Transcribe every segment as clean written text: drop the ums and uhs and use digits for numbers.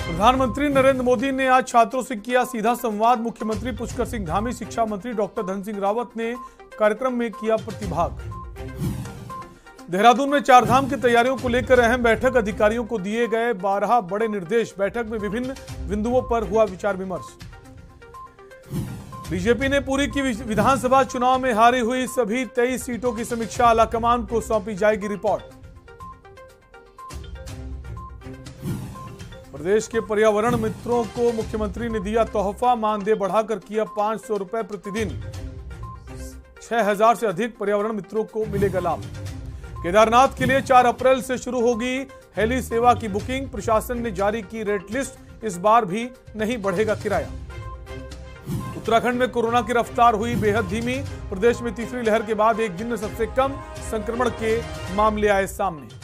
प्रधानमंत्री नरेंद्र मोदी ने आज छात्रों से किया सीधा संवाद। मुख्यमंत्री पुष्कर सिंह धामी, शिक्षा मंत्री डॉक्टर धन सिंह रावत ने कार्यक्रम में किया प्रतिभाग। देहरादून में चारधाम की तैयारियों को लेकर अहम बैठक, अधिकारियों को दिए गए 12 बड़े निर्देश। बैठक में विभिन्न बिंदुओं पर हुआ विचार विमर्श। बीजेपी ने पुरी की विधानसभा चुनाव में हारी हुई सभी 23 सीटों की समीक्षा, आलाकमान को सौंपी जाएगी रिपोर्ट। प्रदेश के पर्यावरण मित्रों को मुख्यमंत्री ने दिया तोहफा, मानदेय बढ़ाकर किया 500 रुपए प्रतिदिन। 6000 से अधिक पर्यावरण मित्रों को मिलेगा लाभ। केदारनाथ के लिए 4 अप्रैल से शुरू होगी हेली सेवा की बुकिंग। प्रशासन ने जारी की रेट लिस्ट, इस बार भी नहीं बढ़ेगा किराया। उत्तराखंड में कोरोना की रफ्तार हुई बेहद धीमी। प्रदेश में तीसरी लहर के बाद एक दिन में सबसे कम संक्रमण के मामले आए सामने।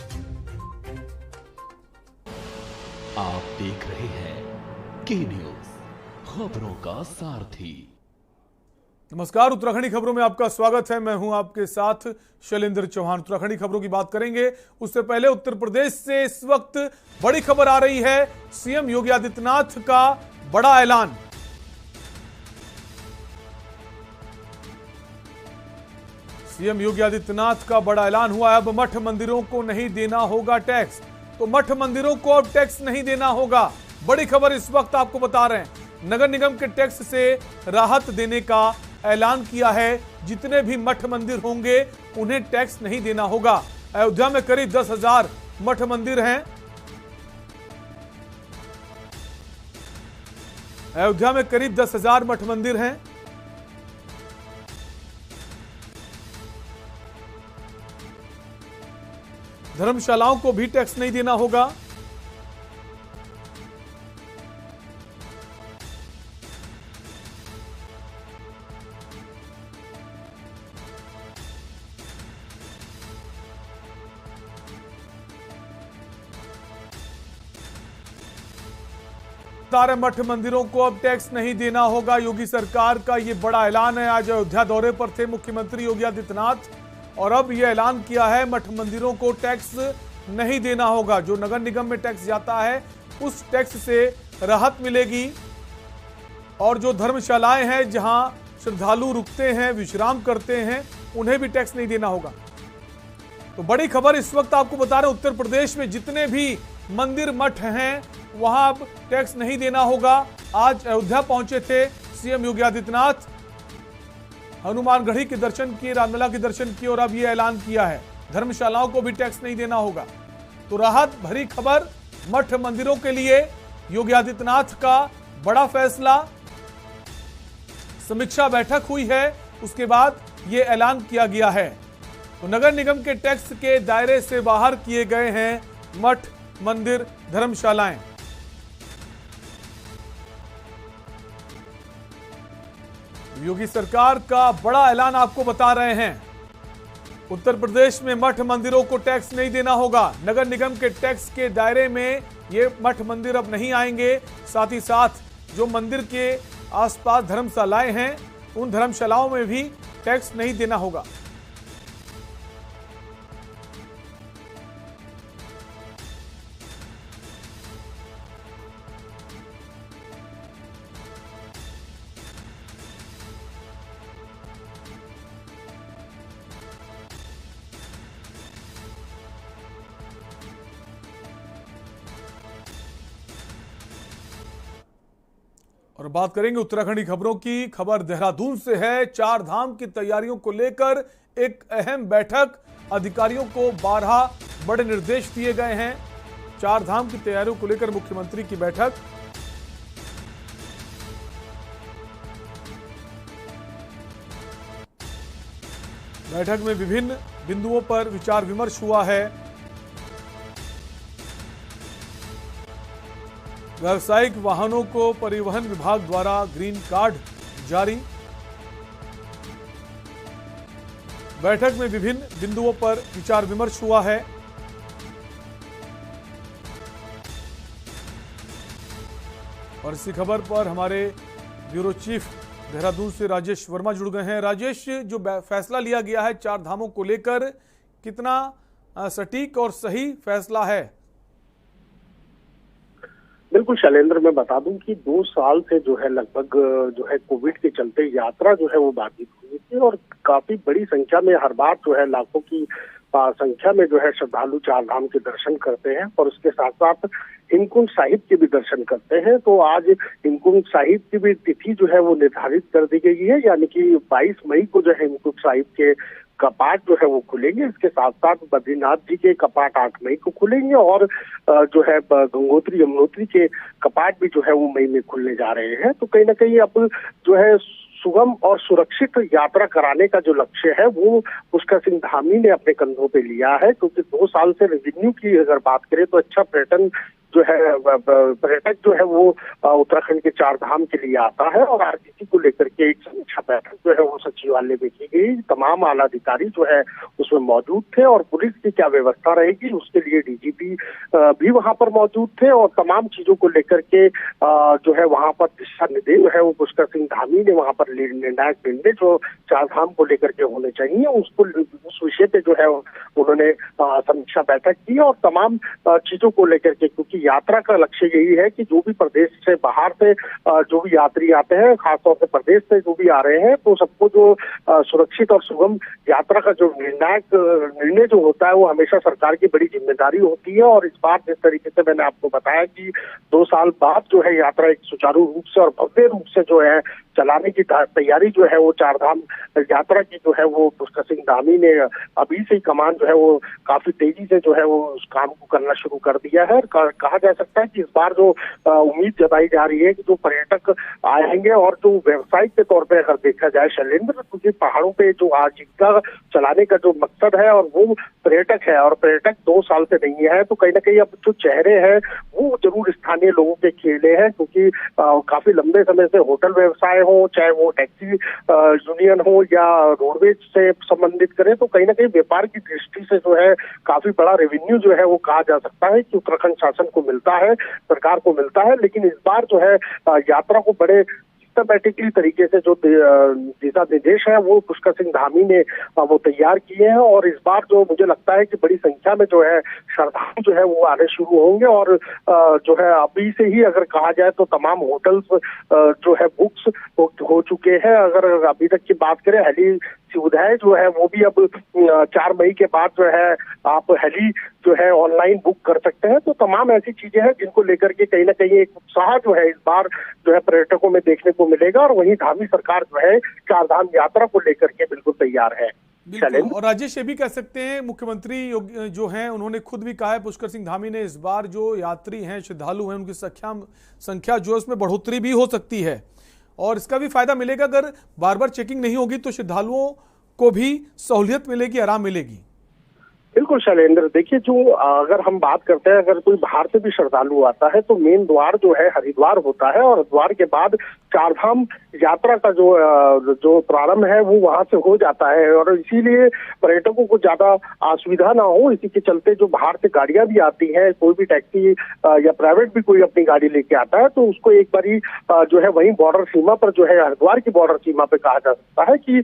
आप देख रहे हैं के न्यूज, खबरों का सारथी। नमस्कार, उत्तराखंडी खबरों में आपका स्वागत है। मैं हूं आपके साथ शैलेंद्र चौहान। उत्तराखंडी खबरों की बात करेंगे, उससे पहले उत्तर प्रदेश से इस वक्त बड़ी खबर आ रही है। सीएम योगी आदित्यनाथ का बड़ा ऐलान। सीएम योगी आदित्यनाथ का बड़ा ऐलान हुआ। अब मठ मंदिरों को नहीं देना होगा टैक्स। तो मठ मंदिरों को अब टैक्स नहीं देना होगा। बड़ी खबर इस वक्त आपको बता रहे हैं। नगर निगम के टैक्स से राहत देने का ऐलान किया है। जितने भी मठ मंदिर होंगे उन्हें टैक्स नहीं देना होगा। अयोध्या में करीब 10,000 मठ मंदिर हैं। अयोध्या में करीब 10,000 मठ मंदिर हैं। धर्मशालाओं को भी टैक्स नहीं देना होगा। सारे मठ मंदिरों को अब टैक्स नहीं देना होगा। योगी सरकार का यह बड़ा ऐलान है। आज अयोध्या दौरे पर थे मुख्यमंत्री योगी आदित्यनाथ और अब यह ऐलान किया है मठ मंदिरों को टैक्स नहीं देना होगा। जो नगर निगम में टैक्स जाता है उस टैक्स से राहत मिलेगी और जो धर्मशालाएं हैं जहां श्रद्धालु रुकते हैं, विश्राम करते हैं, उन्हें भी टैक्स नहीं देना होगा। तो बड़ी खबर इस वक्त आपको बता रहे हैं, उत्तर प्रदेश में जितने भी मंदिर मठ हैं वहां अब टैक्स नहीं देना होगा। आज अयोध्या पहुंचे थे सीएम योगी आदित्यनाथ, हनुमानगढ़ी के दर्शन किए, रामलला के दर्शन किए और अब यह ऐलान किया है धर्मशालाओं को भी टैक्स नहीं देना होगा। तो राहत भरी खबर मठ मंदिरों के लिए। योगी आदित्यनाथ का बड़ा फैसला। समीक्षा बैठक हुई है, उसके बाद यह ऐलान किया गया है। तो नगर निगम के टैक्स के दायरे से बाहर किए गए हैं मठ, मंदिर, धर्मशालाएं। योगी सरकार का बड़ा ऐलान आपको बता रहे हैं। उत्तर प्रदेश में मठ मंदिरों को टैक्स नहीं देना होगा। नगर निगम के टैक्स के दायरे में ये मठ मंदिर अब नहीं आएंगे। साथ ही साथ जो मंदिर के आसपास धर्मशालाएं हैं उन धर्मशालाओं में भी टैक्स नहीं देना होगा। और बात करेंगे उत्तराखंडी खबरों की। खबर देहरादून से है। 4 धाम की तैयारियों को लेकर एक अहम बैठक, अधिकारियों को 12 बड़े निर्देश दिए गए हैं। 4 धाम की तैयारियों को लेकर मुख्यमंत्री की बैठक। बैठक में विभिन्न बिंदुओं पर विचार विमर्श हुआ है। व्यावसायिक वाहनों को परिवहन विभाग द्वारा ग्रीन कार्ड जारी। बैठक में विभिन्न बिंदुओं पर विचार विमर्श हुआ है। और इसी खबर पर हमारे ब्यूरो चीफ देहरादून से राजेश वर्मा जुड़ गए हैं। राजेश, जो फैसला लिया गया है 4 धामों को लेकर, कितना सटीक और सही फैसला है? बिल्कुल शैलेंद्र, मैं बता दूं कि 2 साल से जो है लगभग जो है कोविड के चलते यात्रा जो है वो बाधित हुई थी और काफी बड़ी संख्या में हर बार जो है लाखों की संख्या में जो है श्रद्धालु चार धाम के दर्शन करते हैं और उसके साथ साथ हेमकुंड साहिब के भी दर्शन करते हैं। तो आज हेमकुंड साहिब की भी तिथि जो है वो निर्धारित कर दी गई है, यानी कि 22 मई को जो है हेमकुंड साहिब के कपाट जो है वो खुलेंगे। इसके साथ साथ बद्रीनाथ जी के कपाट 8 मई को खुलेंगे और जो है गंगोत्री यमुनोत्री के कपाट भी जो है वो मई में खुलने जा रहे हैं। तो कहीं ना कहीं अब जो है सुगम और सुरक्षित यात्रा कराने का जो लक्ष्य है वो पुष्कर सिंह धामी ने अपने कंधों पे लिया है, क्योंकि 2 साल से रेवेन्यू की अगर बात करें तो अच्छा पर्यटन जो है पर्यटक जो है वो उत्तराखंड के चार धाम के लिए आता है। और आरटीसी को लेकर के एक समीक्षा बैठक जो है वो सचिवालय में की गई। तमाम आला अधिकारी जो है उसमें मौजूद थे और पुलिस की क्या व्यवस्था रहेगी उसके लिए डीजीपी भी वहां पर मौजूद थे और तमाम चीजों को लेकर के जो है वहां पर दिशा निर्देश जो है वो पुष्कर सिंह धामी ने वहां पर निर्णायक निर्णय जो चार धाम को लेकर के होने चाहिए उसको उस विषय पे जो है उन्होंने समीक्षा बैठक की और तमाम चीजों को लेकर के, क्योंकि यात्रा का लक्ष्य यही है कि जो भी प्रदेश से बाहर से जो भी यात्री आते हैं, खासतौर से प्रदेश से जो भी आ रहे हैं, तो सबको जो सुरक्षित और सुगम यात्रा का जो निर्णय जो होता है वो हमेशा सरकार की बड़ी जिम्मेदारी होती है। और इस बार जिस तरीके से मैंने आपको बताया कि 2 साल बाद जो है यात्रा एक सुचारू रूप से और भव्य रूप से जो है चलाने की तैयारी जो है वो चार धाम यात्रा की जो है वो पुष्कर सिंह धामी ने अभी से ही कमान जो है वो काफी तेजी से जो है वो उस काम को करना शुरू कर दिया है। कहा जा सकता है कि इस बार जो उम्मीद जताई जा रही है कि जो पर्यटक आएंगे और जो व्यवसायिक के तौर पे अगर देखा जाए शैलेंद्र, क्योंकि पहाड़ों पे जो आजीविका चलाने का जो मकसद है और वो पर्यटक है और पर्यटक 2 साल से नहीं है, तो कहीं ना कहीं अब जो चेहरे हैं वो जरूर स्थानीय लोगों के खेले हैं, क्योंकि काफी लंबे समय से होटल व्यवसाय हो, चाहे वो टैक्सी यूनियन हो या रोडवेज से संबंधित करें, तो कहीं ना कहीं व्यापार की दृष्टि से जो है काफी बड़ा रेवेन्यू जो है वो कहा जा सकता है कि उत्तराखंड शासन को मिलता है, सरकार को मिलता है। लेकिन इस बार जो है यात्रा को बड़े सिस्टमैटिकली तरीके से जो दिशा निर्देश है वो पुष्कर सिंह धामी ने वो तैयार किए हैं और इस बार जो मुझे लगता है कि बड़ी संख्या में जो है श्रद्धालु जो है वो आने शुरू होंगे और जो है अभी से ही अगर कहा जाए तो तमाम होटल्स जो है बुक्स हो चुके हैं। अगर अभी तक की बात करें हेली सुविधाएं जो है वो भी अब 4 मई के बाद जो है आप हेली जो है ऑनलाइन बुक कर सकते हैं। तो तमाम ऐसी चीजें हैं जिनको लेकर के कहीं ना कहीं एक उत्साह जो है इस बार जो है पर्यटकों में देखने को मिलेगा और वहीं धामी सरकार जो है चार धाम यात्रा को लेकर के बिल्कुल तैयार है। और राजेश ये भी कह सकते हैं मुख्यमंत्री जो हैं उन्होंने खुद भी कहा है पुष्कर सिंह धामी ने इस बार जो यात्री हैं श्रद्धालु हैं उनकी संख्या जो है उसमें बढ़ोतरी भी हो सकती है और इसका भी फायदा मिलेगा। अगर बार बार चेकिंग नहीं होगी तो श्रद्धालुओं को भी सहूलियत मिलेगी, आराम मिलेगी। बिल्कुल शैलेंद्र, देखिए जो अगर हम बात करते हैं अगर कोई बाहर से भी श्रद्धालु आता है तो मेन द्वार जो है हरिद्वार होता है और हरिद्वार के बाद चारधाम यात्रा का जो प्रारंभ है वो वहां से हो जाता है और इसीलिए पर्यटकों को ज्यादा असुविधा ना हो, इसी के चलते जो बाहर से गाड़ियां भी आती हैं, कोई भी टैक्सी या प्राइवेट भी कोई अपनी गाड़ी लेके आता है तो उसको एक बारी जो है वहीं बॉर्डर सीमा पर जो है हरिद्वार की बॉर्डर सीमा पे कहा जा सकता है कि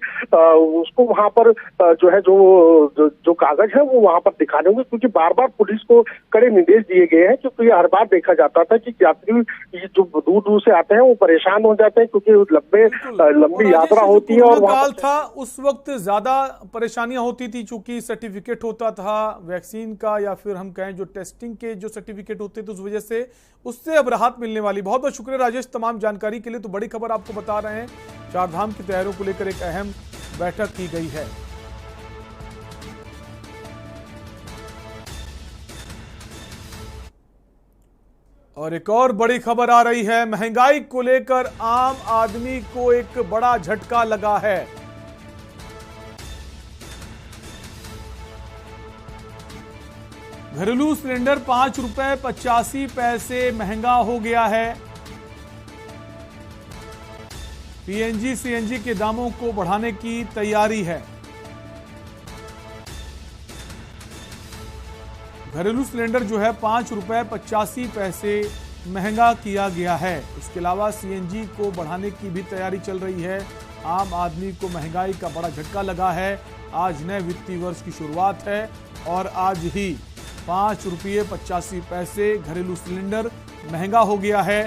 उसको वहां पर जो है जो कागज है वो वहां पर दिखाने होंगे, क्योंकि बार बार पुलिस को कड़े निर्देश दिए गए हैं। क्योंकि हर बार देखा जाता था कि यात्री जो दूर दूर से आते हैं वो परेशान हो जाते हैं क्योंकि लंबी यात्रा होती है और काल था उस वक्त ज्यादा परेशानियां होती थी क्योंकि सर्टिफिकेट होता था वैक्सीन का या फिर हम कहें जो टेस्टिंग के जो सर्टिफिकेट होते थे, उस वजह से उससे अब राहत मिलने वाली। बहुत बहुत शुक्रिया राजेश तमाम जानकारी के लिए। तो बड़ी खबर आपको बता रहे हैं, चारधाम की तैयारियों को लेकर एक अहम बैठक की गई है। और एक और बड़ी खबर आ रही है, महंगाई को लेकर आम आदमी को एक बड़ा झटका लगा है। घरेलू सिलेंडर 5 रुपए 85 पैसे महंगा हो गया है। पीएनजी सीएनजी के दामों को बढ़ाने की तैयारी है। घरेलू सिलेंडर जो है 5 रुपए 85 पैसे महंगा किया गया है। इसके अलावा सीएनजी को बढ़ाने की भी तैयारी चल रही है। आम आदमी को महंगाई का बड़ा झटका लगा है। आज नए वित्तीय वर्ष की शुरुआत है और आज ही ₹5.85। घरेलू सिलेंडर महंगा हो गया है,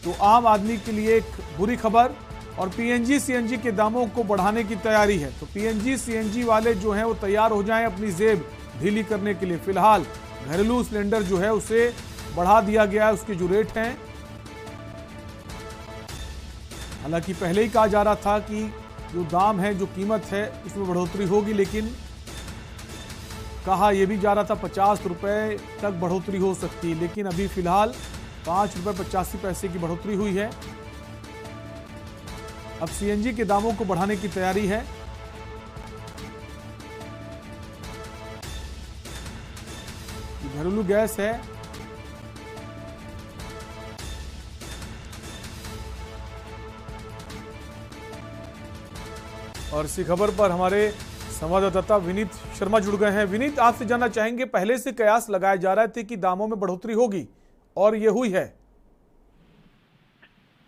तो आम आदमी के लिए एक बुरी खबर। और पीएनजी सीएनजी के दामों को बढ़ाने की तैयारी है, तो पीएनजी सीएनजी वाले जो हैं वो तैयार हो जाएं अपनी जेब ढीली करने के लिए। फिलहाल घरेलू सिलेंडर जो है उसे बढ़ा दिया गया है, उसके जो रेट हैं। हालांकि पहले ही कहा जा रहा था कि जो दाम है, जो कीमत है, उसमें बढ़ोतरी होगी, लेकिन कहा यह भी जा रहा था 50 रुपए तक बढ़ोतरी हो सकती है, लेकिन अभी फिलहाल ₹5.85 की बढ़ोतरी हुई है। अब सीएनजी के दामों को बढ़ाने की तैयारी है। घरेलू गैस है, और इसी खबर पर हमारे संवाददाता विनीत शर्मा जुड़ गए हैं। विनीत, आपसे जानना चाहेंगे, पहले से कयास लगाए जा रहे थे कि दामों में बढ़ोतरी होगी और ये हुई है?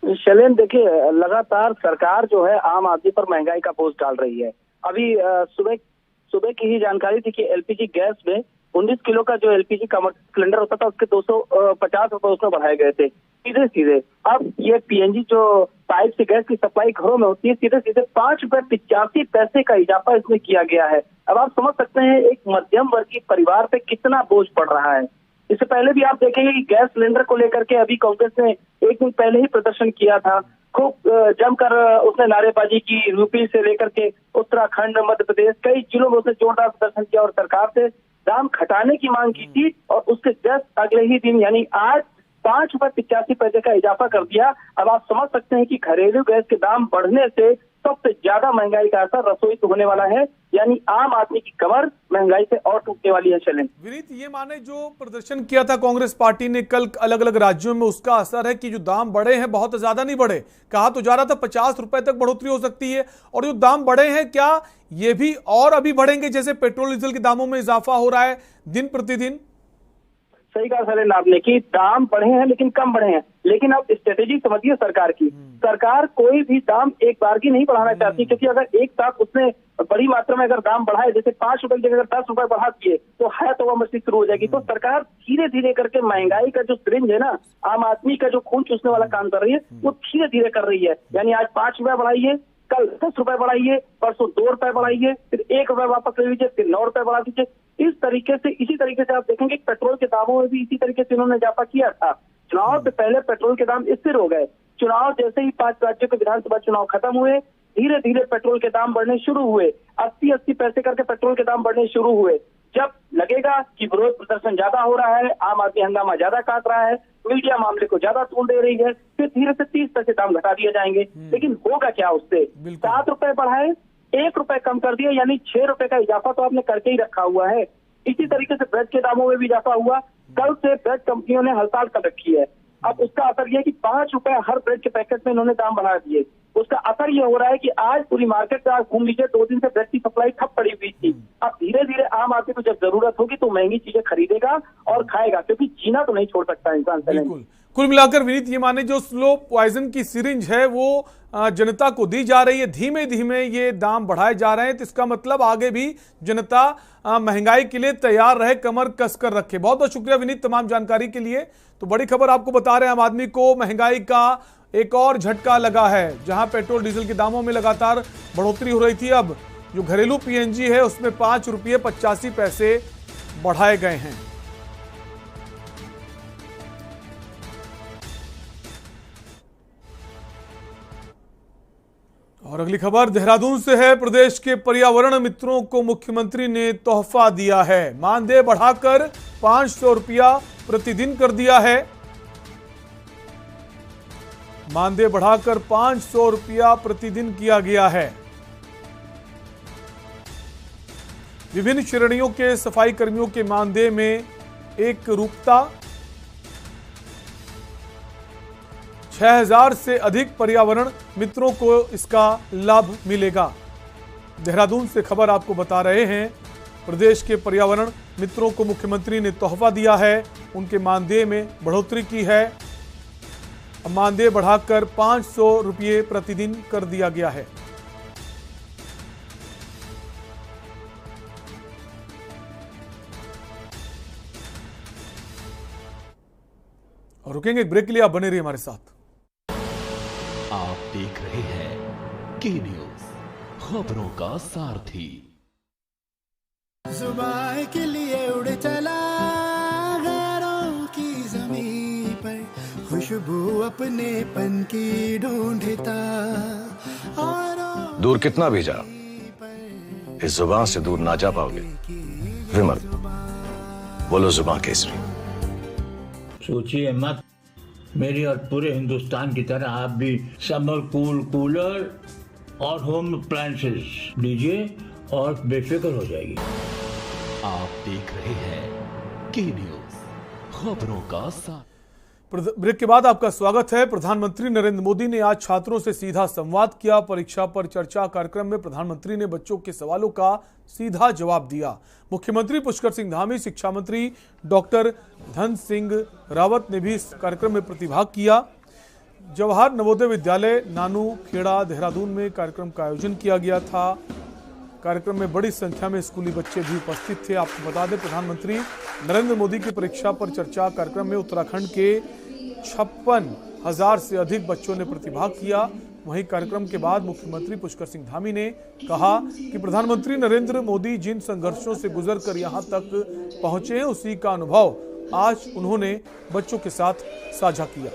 शैलेंद्र, देखिए, लगातार सरकार जो है आम आदमी पर महंगाई का बोझ डाल रही है। अभी सुबह की ही जानकारी थी कि एलपीजी गैस में 19 किलो का जो एलपीजी कमर्शियल सिलेंडर होता था उसके 250 रुपए उसमें बढ़ाए गए थे सीधे सीधे। अब ये पीएनजी जो पाइप से गैस की सप्लाई घरों में होती है, सीधे सीधे ₹5.85 का इजाफा इसमें किया गया है। अब आप समझ सकते हैं एक मध्यम वर्गीय परिवार पे कितना बोझ पड़ रहा है। इससे पहले भी आप देखेंगे कि गैस सिलेंडर को लेकर के अभी कांग्रेस ने एक दिन पहले ही प्रदर्शन किया था, खूब जमकर उसने नारेबाजी की। यूपी से लेकर के उत्तराखंड, मध्य प्रदेश, कई जिलों में उसने जोरदार प्रदर्शन किया और सरकार से दाम घटाने की मांग की थी, और उसके जस्ट अगले ही दिन यानी आज ₹5.85 का इजाफा कर दिया। अब आप समझ सकते हैं कि घरेलू गैस के दाम बढ़ने से सबसे ज्यादा महंगाई का असर रसोई पे होने वाला है, यानी आम आदमी की कमर महंगाई से और टूटने वाली है। चलें विनीत, ये माने जो प्रदर्शन किया था कांग्रेस पार्टी ने कल अलग अलग राज्यों में, उसका असर है कि जो दाम बढ़े हैं बहुत ज्यादा नहीं बढ़े। कहा तो जा रहा था 50 रुपए तक बढ़ोतरी हो सकती है, और जो दाम बढ़े हैं क्या ये भी और अभी बढ़ेंगे, जैसे पेट्रोल डीजल के दामों में इजाफा हो रहा है दिन प्रतिदिन? सही कहा शैलेंद्र आपने कि दाम बढ़े हैं लेकिन कम बढ़े हैं, लेकिन अब स्ट्रेटेजी समझिए सरकार की। सरकार कोई भी दाम एक बार की नहीं बढ़ाना चाहती, क्योंकि अगर एक साथ उसने बड़ी मात्रा में अगर दाम बढ़ाए, जैसे 5 रुपए की जगह 10 रुपए बढ़ा दिए, तो है तो वह मछली शुरू हो जाएगी। तो सरकार धीरे धीरे करके महंगाई का जो सिरिंज है ना, आम आदमी का जो खून चूसने वाला काम कर रही है, वो धीरे धीरे कर रही है। यानी आज 5 रुपए बढ़ाइए, कल 10 रुपए बढ़ाइए, परसों 2 रुपए बढ़ाइए, फिर 1 रुपए वापस ले लीजिए, फिर 9 रुपए बढ़ा दीजिए। इसी तरीके से आप देखेंगे पेट्रोल के दामों में भी इसी तरीके से इन्होंने इजाफा किया था। चुनाव से पहले पेट्रोल के दाम स्थिर हो गए, चुनाव जैसे ही 5 राज्यों के विधानसभा चुनाव खत्म हुए, धीरे धीरे पेट्रोल के दाम बढ़ने शुरू हुए, 80-80 पैसे करके पेट्रोल के दाम बढ़ने शुरू हुए। जब लगेगा कि विरोध प्रदर्शन ज्यादा हो रहा है, आम आदमी हंगामा ज्यादा काट रहा है, मीडिया मामले को ज्यादा तूल दे रही है, फिर धीरे से 30 पैसे दाम घटा दिए जाएंगे। लेकिन होगा क्या उससे? 7 रुपए बढ़ाए, 1 रुपए कम कर दिए, यानी 6 रुपए का इजाफा तो आपने करके ही रखा हुआ है। इसी तरीके से ब्रेड के दामों में भी इजाफा हुआ। कल से ब्रेड कंपनियों ने हड़ताल कर रखी है। अब उसका असर यह है कि 5 रुपए हर ब्रेड के पैकेट में इन्होंने दाम बढ़ा दिए। उसका असर यह हो रहा है कि आज पूरी मार्केट में आप घूम लीजिए, 2 दिन से ब्रेड की सप्लाई ठप पड़ी हुई थी। अब धीरे धीरे आम आदमी को जब जरूरत होगी तो महंगी चीजें खरीदेगा और खाएगा, क्योंकि जीना तो नहीं छोड़ सकता इंसान। बिल्कुल। कुल मिलाकर विनीत, ये माने जो स्लो पॉइजन की सिरिंज है वो जनता को दी जा रही है, धीमे धीमे ये दाम बढ़ाए जा रहे हैं, तो इसका मतलब आगे भी जनता महंगाई के लिए तैयार रहे, कमर कसकर रखे। बहुत बहुत शुक्रिया विनीत तमाम जानकारी के लिए। तो बड़ी खबर आपको बता रहे हैं, आम आदमी को महंगाई का एक और झटका लगा है। जहां पेट्रोल डीजल के दामों में लगातार बढ़ोतरी हो रही थी, अब जो घरेलू पीएनजी है उसमें ₹5.85 बढ़ाए गए हैं। और अगली खबर देहरादून से है। प्रदेश के पर्यावरण मित्रों को मुख्यमंत्री ने तोहफा दिया है। मानदेय बढ़ाकर ₹500 प्रतिदिन कर दिया है। मानदेय बढ़ाकर ₹500 प्रतिदिन किया गया है। विभिन्न श्रेणियों के सफाई कर्मियों के मानदेय में एक रूपता, 6000 से अधिक पर्यावरण मित्रों को इसका लाभ मिलेगा। देहरादून से खबर आपको बता रहे हैं, प्रदेश के पर्यावरण मित्रों को मुख्यमंत्री ने तोहफा दिया है, उनके मानदेय में बढ़ोतरी की है। मानदेय बढ़ाकर ₹500 प्रतिदिन कर दिया गया है। रुकेंगे ब्रेक के लिए, आप बने रहिए हमारे साथ। आप देख रहे हैं के न्यूज, खबरों का सारथी। जुबान के लिए उड़ चला गैरों की ज़मीं पर, खुशबू अपने पन की ढूंढता। दूर कितना भी जा, इस जुबान से दूर ना जा पाओगे। विमल, बोलो जुबान केसरी। सोचिए मत, मेरी और पूरे हिंदुस्तान की तरह आप भी समर कूलर और होम अप्लायंसेस लीजिए और बेफिक्र हो जाएगी। आप देख रहे हैं के न्यूज, खबरों का साथ। ब्रेक के बाद आपका स्वागत है। प्रधानमंत्री नरेंद्र मोदी ने आज छात्रों से सीधा संवाद किया। परीक्षा पर चर्चा कार्यक्रम में प्रधानमंत्री ने बच्चों के सवालों का सीधा जवाब दिया। मुख्यमंत्री पुष्कर सिंह धामी, शिक्षा मंत्री डॉक्टर धन सिंह रावत ने भी इस कार्यक्रम में प्रतिभाग किया। जवाहर नवोदय विद्यालय नानू खेड़ा देहरादून में कार्यक्रम का आयोजन किया गया था। कार्यक्रम में बड़ी संख्या में स्कूली बच्चे भी उपस्थित थे। आपको बता दें, प्रधानमंत्री नरेंद्र मोदी की परीक्षा पर चर्चा कार्यक्रम में उत्तराखंड के 56,000 से अधिक बच्चों ने प्रतिभाग किया। वहीं कार्यक्रम के बाद मुख्यमंत्री पुष्कर सिंह धामी ने कहा कि प्रधानमंत्री नरेंद्र मोदी जिन संघर्षों से गुजरकर यहां तक पहुंचे हैं, उसी का अनुभव आज उन्होंने बच्चों के साथ साझा किया।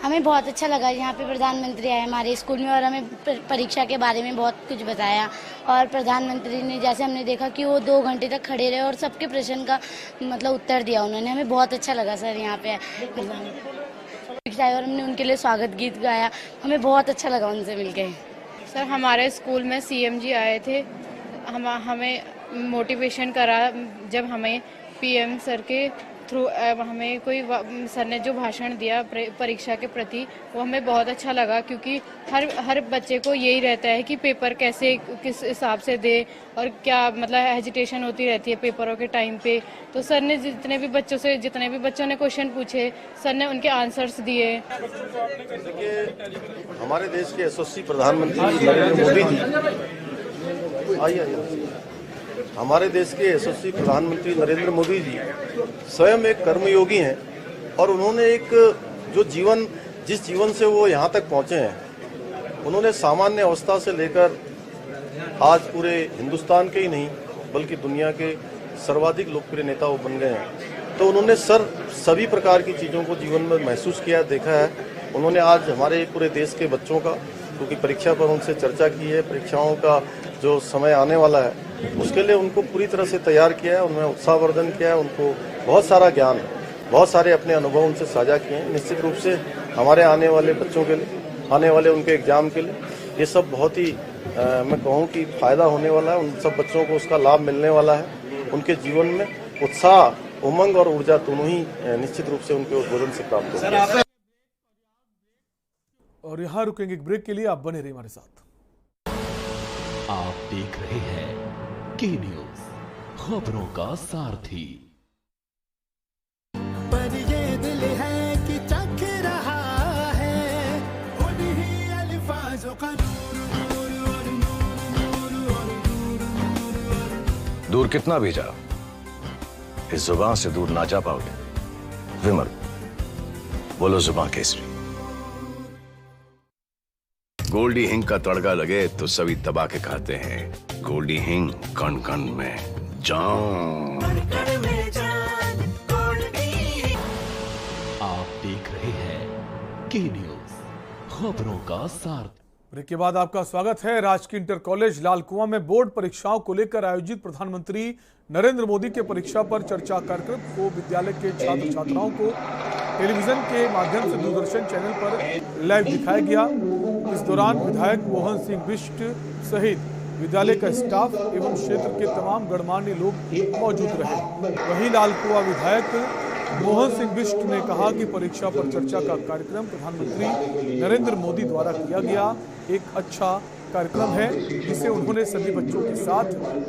हमें बहुत अच्छा लगा यहाँ पे प्रधानमंत्री आए हमारे स्कूल में और हमें परीक्षा के बारे में बहुत कुछ बताया। और प्रधानमंत्री ने, जैसे हमने देखा कि वो 2 घंटे तक खड़े रहे और सबके प्रश्न का मतलब उत्तर दिया उन्होंने। हमें बहुत अच्छा लगा सर यहाँ पे और हमने उनके लिए स्वागत गीत गाया। हमें बहुत अच्छा लगा उनसे मिलके। सर हमारे स्कूल में सीएम जी आए थे, हमें मोटिवेशन करा। जब हमें पीएम सर के थ्रू हमें कोई सर ने जो भाषण दिया परीक्षा के प्रति, वो हमें बहुत अच्छा लगा। क्योंकि हर बच्चे को यही रहता है कि पेपर कैसे किस हिसाब से दे और क्या मतलब हेजिटेशन होती रहती है पेपरों के टाइम पे। तो सर ने जितने भी बच्चों ने क्वेश्चन पूछे, सर ने उनके आंसर्स दिए। हमारे देश के यशस्वी प्रधानमंत्री नरेंद्र मोदी जी, आइए हमारे देश के यशस्वी प्रधानमंत्री नरेंद्र मोदी जी स्वयं एक कर्मयोगी हैं और उन्होंने जिस जीवन से वो यहाँ तक पहुँचे हैं, उन्होंने सामान्य अवस्था से लेकर आज पूरे हिंदुस्तान के ही नहीं बल्कि दुनिया के सर्वाधिक लोकप्रिय नेता वो बन गए हैं। तो उन्होंने सभी प्रकार की चीज़ों को जीवन में महसूस किया, देखा है। उन्होंने आज हमारे पूरे देश के बच्चों का, क्योंकि परीक्षा पर उनसे चर्चा की है, परीक्षाओं का जो समय आने वाला है उसके लिए उनको पूरी तरह से तैयार किया है, उनमें उत्साहवर्धन किया है, उनको बहुत सारा ज्ञान, बहुत सारे अपने अनुभव उनसे साझा किए हैं। निश्चित रूप से हमारे आने वाले बच्चों के लिए, आने वाले उनके एग्जाम के लिए ये सब बहुत ही मैं कहूँ कि फायदा होने वाला है। उन सब बच्चों को उसका लाभ मिलने वाला है। उनके जीवन में उत्साह, उमंग और ऊर्जा दोनों ही निश्चित रूप से उनके उद्बोधन से प्राप्त होगी। और यहाँ रुकेंगे एक ब्रेक के लिए, आप बने रहिए हमारे साथ। आप देख रहे हैं के न्यूज, खबरों का सारथी। पर ये दिल है कि चख रहा है उन्हीं अल्फाजों का दूर कितना भी जा, इस जुबान से दूर ना जा पाओगे। विमल, बोलो जुबान केसरी। गोल्डी हिंग का तड़का लगे तो सभी दबा के खाते हैं। गोल्डी हिंग, कण कण में जान। आप देख रहे हैं के न्यूज, खबरों का सारथी। ब्रेक के बाद आपका स्वागत है। राजकीय इंटर कॉलेज लालकुआं में बोर्ड परीक्षाओं को लेकर आयोजित प्रधानमंत्री नरेंद्र मोदी के परीक्षा पर चर्चा कार्यक्रम को विद्यालय के छात्र छात्राओं को टेलीविजन के माध्यम से दूरदर्शन चैनल पर लाइव दिखाया गया। इस दौरान विधायक मोहन सिंह बिष्ट सहित विद्यालय का स्टाफ एवं क्षेत्र के तमाम गणमान्य लोग मौजूद रहे। वहीं लालकुआं विधायक मोहन सिंह बिष्ट ने कहा कि परीक्षा पर चर्चा का कार्यक्रम प्रधानमंत्री नरेंद्र मोदी द्वारा किया गया एक अच्छा कार्यक्रम है, जिसे उन्होंने सभी बच्चों के साथ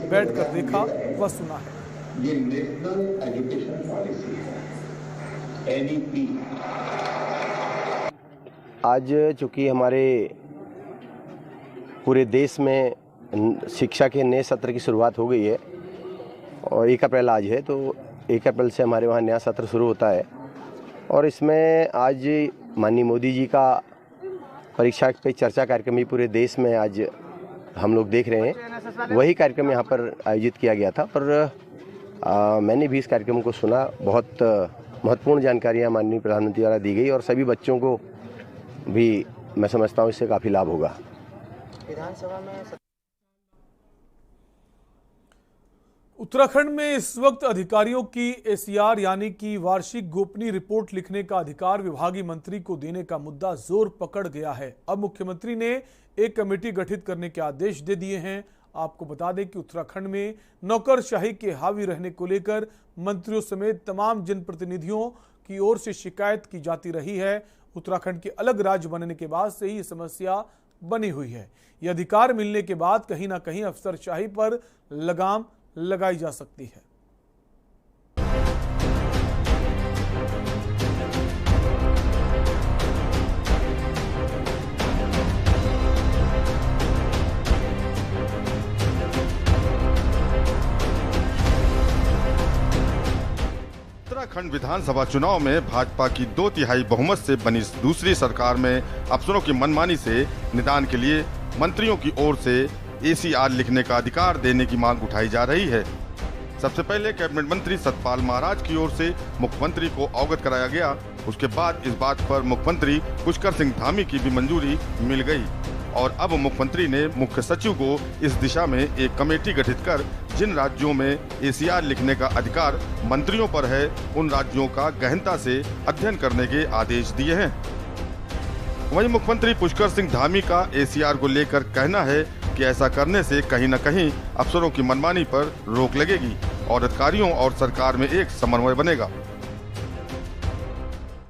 बैठकर देखा व सुना है। ये नेशनल एजुकेशन पॉलिसी है, NEP। आज चूँकि हमारे पूरे देश में शिक्षा के नए सत्र की शुरुआत हो गई है और 1 अप्रैल आज है, तो 1 अप्रैल से हमारे वहाँ नया सत्र शुरू होता है। और इसमें आज माननीय मोदी जी का परीक्षा पे चर्चा कार्यक्रम भी पूरे देश में आज हम लोग देख रहे हैं। वही कार्यक्रम यहाँ पर आयोजित किया गया था, पर मैंने भी इस कार्यक्रम को सुना। बहुत महत्वपूर्ण जानकारियाँ माननीय प्रधानमंत्री द्वारा दी गई और सभी बच्चों को भी मैं समझता हूँ इससे काफ़ी लाभ होगा। विधानसभा में उत्तराखंड में इस वक्त अधिकारियों की एसीआर यानी कि वार्षिक गोपनीय रिपोर्ट लिखने का अधिकार विभागीय मंत्री को देने का मुद्दा जोर पकड़ गया है। अब मुख्यमंत्री ने एक कमेटी गठित करने के आदेश दे दिए हैं। आपको बता दें कि उत्तराखंड में नौकरशाही के हावी रहने को लेकर मंत्रियों समेत तमाम जनप्रतिनिधियों की ओर से शिकायत की जाती रही है। उत्तराखंड के अलग राज्य बनने के बाद से ही ये समस्या बनी हुई है। ये अधिकार मिलने के बाद कहीं ना कहीं अफसरशाही पर लगाम लगाई जा सकती है। उत्तराखंड विधानसभा चुनाव में भाजपा की 2/3 बहुमत से बनी दूसरी सरकार में अफसरों की मनमानी से निदान के लिए मंत्रियों की ओर से एसीआर लिखने का अधिकार देने की मांग उठाई जा रही है। सबसे पहले कैबिनेट मंत्री सतपाल महाराज की ओर से मुख्यमंत्री को अवगत कराया गया। उसके बाद इस बात पर मुख्यमंत्री पुष्कर सिंह धामी की भी मंजूरी मिल गई और अब मुख्यमंत्री ने मुख्य सचिव को इस दिशा में एक कमेटी गठित कर जिन राज्यों में एसीआर लिखने का अधिकार मंत्रियों पर है, उन राज्यों का गहनता से अध्ययन करने के आदेश दिए हैं। वहीं मुख्यमंत्री पुष्कर सिंह धामी का एसीआर को लेकर कहना है कि ऐसा करने से कहीं न कहीं अफसरों की मनमानी पर रोक लगेगी और अधिकारियों और सरकार में एक समन्वय बनेगा।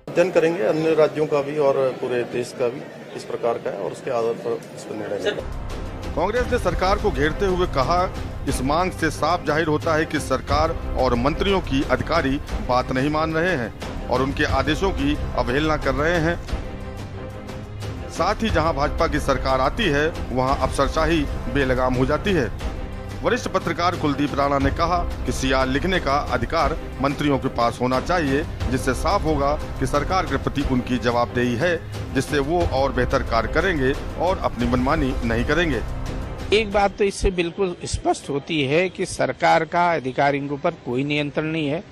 अध्ययन करेंगे अन्य राज्यों का भी और पूरे देश का भी इस प्रकार का है और उसके आधार पर इस पर निर्णय लेंगे। कांग्रेस ने सरकार को घेरते हुए कहा, इस मांग से साफ जाहिर होता है कि सरकार और मंत्रियों की अधिकारी बात नहीं मान रहे हैं और उनके आदेशों की अवहेलना कर रहे हैं। साथ ही जहां भाजपा की सरकार आती है वहां अफसरशाही बेलगाम हो जाती है। वरिष्ठ पत्रकार कुलदीप राणा ने कहा कि सीआर लिखने का अधिकार मंत्रियों के पास होना चाहिए, जिससे साफ होगा कि सरकार के प्रति उनकी जवाबदेही है, जिससे वो और बेहतर कार्य करेंगे और अपनी मनमानी नहीं करेंगे। एक बात तो इससे बिल्कुल स्पष्ट होती है कि सरकार का अधिकारियों के ऊपर कोई नियंत्रण नहीं है।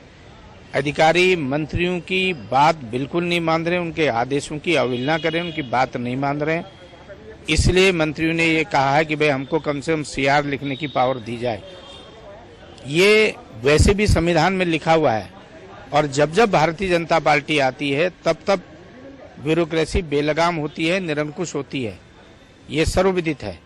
अधिकारी मंत्रियों की बात बिल्कुल नहीं मान रहे, उनके आदेशों की अवहेलना करें, उनकी बात नहीं मान रहे। इसलिए मंत्रियों ने ये कहा है कि भाई हमको कम से कम सीआर लिखने की पावर दी जाए। ये वैसे भी संविधान में लिखा हुआ है और जब जब भारतीय जनता पार्टी आती है तब तब ब्यूरोक्रेसी बेलगाम होती है, निरंकुश होती है, ये सर्वविदित है।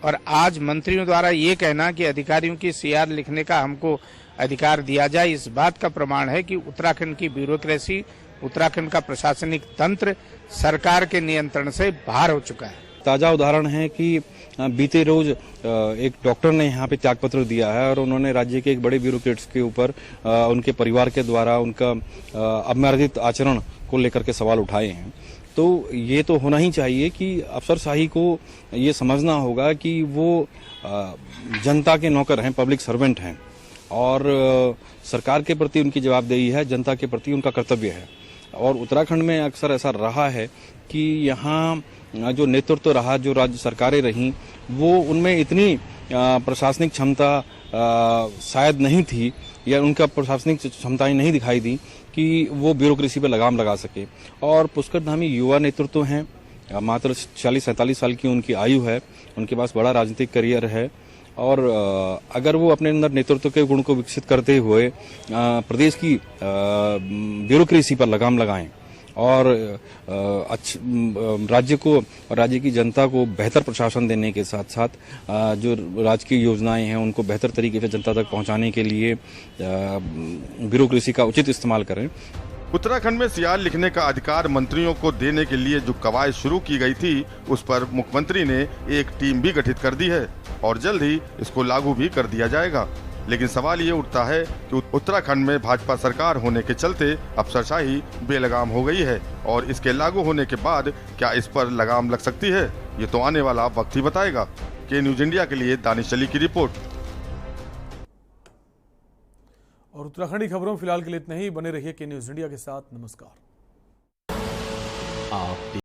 और आज मंत्रियों द्वारा ये कहना कि अधिकारियों की सीआर लिखने का हमको अधिकार दिया जाए, इस बात का प्रमाण है कि उत्तराखंड की ब्यूरोक्रेसी, उत्तराखंड का प्रशासनिक तंत्र सरकार के नियंत्रण से बाहर हो चुका है। ताज़ा उदाहरण है कि बीते रोज एक डॉक्टर ने यहाँ पे त्यागपत्र दिया है और उन्होंने राज्य के एक बड़े ब्यूरोक्रेट्स के ऊपर उनके परिवार के द्वारा उनका अमर्यादित आचरण को लेकर के सवाल उठाए हैं। तो ये तो होना ही चाहिए कि अफसरशाही को ये समझना होगा कि वो जनता के नौकर हैं, पब्लिक सर्वेंट हैं और सरकार के प्रति उनकी जवाबदेही है, जनता के प्रति उनका कर्तव्य है। और उत्तराखंड में अक्सर ऐसा रहा है कि यहाँ जो नेतृत्व रहा, जो राज्य सरकारें रहीं, वो उनमें इतनी प्रशासनिक क्षमता शायद नहीं थी या उनका प्रशासनिक क्षमताएं नहीं दिखाई दी कि वो ब्यूरोक्रेसी पर लगाम लगा सके। और पुष्कर धामी युवा नेतृत्व हैं, मात्र 40-47 साल की उनकी आयु है, उनके पास बड़ा राजनीतिक करियर है और अगर वो अपने अंदर नेतृत्व के गुण को विकसित करते हुए प्रदेश की ब्यूरोक्रेसी पर लगाम लगाएं और राज्य को और राज्य की जनता को बेहतर प्रशासन देने के साथ साथ जो राज्य की योजनाएं हैं उनको बेहतर तरीके से जनता तक पहुंचाने के लिए ब्यूरोक्रेसी का उचित इस्तेमाल करें। उत्तराखंड में सीआर लिखने का अधिकार मंत्रियों को देने के लिए जो कवायद शुरू की गई थी, उस पर मुख्यमंत्री ने एक टीम भी गठित कर दी है और जल्द ही इसको लागू भी कर दिया जाएगा। लेकिन सवाल ये उठता है कि उत्तराखंड में भाजपा सरकार होने के चलते अफसरशाही बेलगाम हो गई है और इसके लागू होने के बाद क्या इस पर लगाम लग सकती है, ये तो आने वाला वक्त ही बताएगा। के न्यूज इंडिया के लिए दानिश अली की रिपोर्ट। और उत्तराखंडी खबरों फिलहाल के लिए इतना ही। बने रहिए के न्यूज इंडिया के साथ। नमस्कार। आप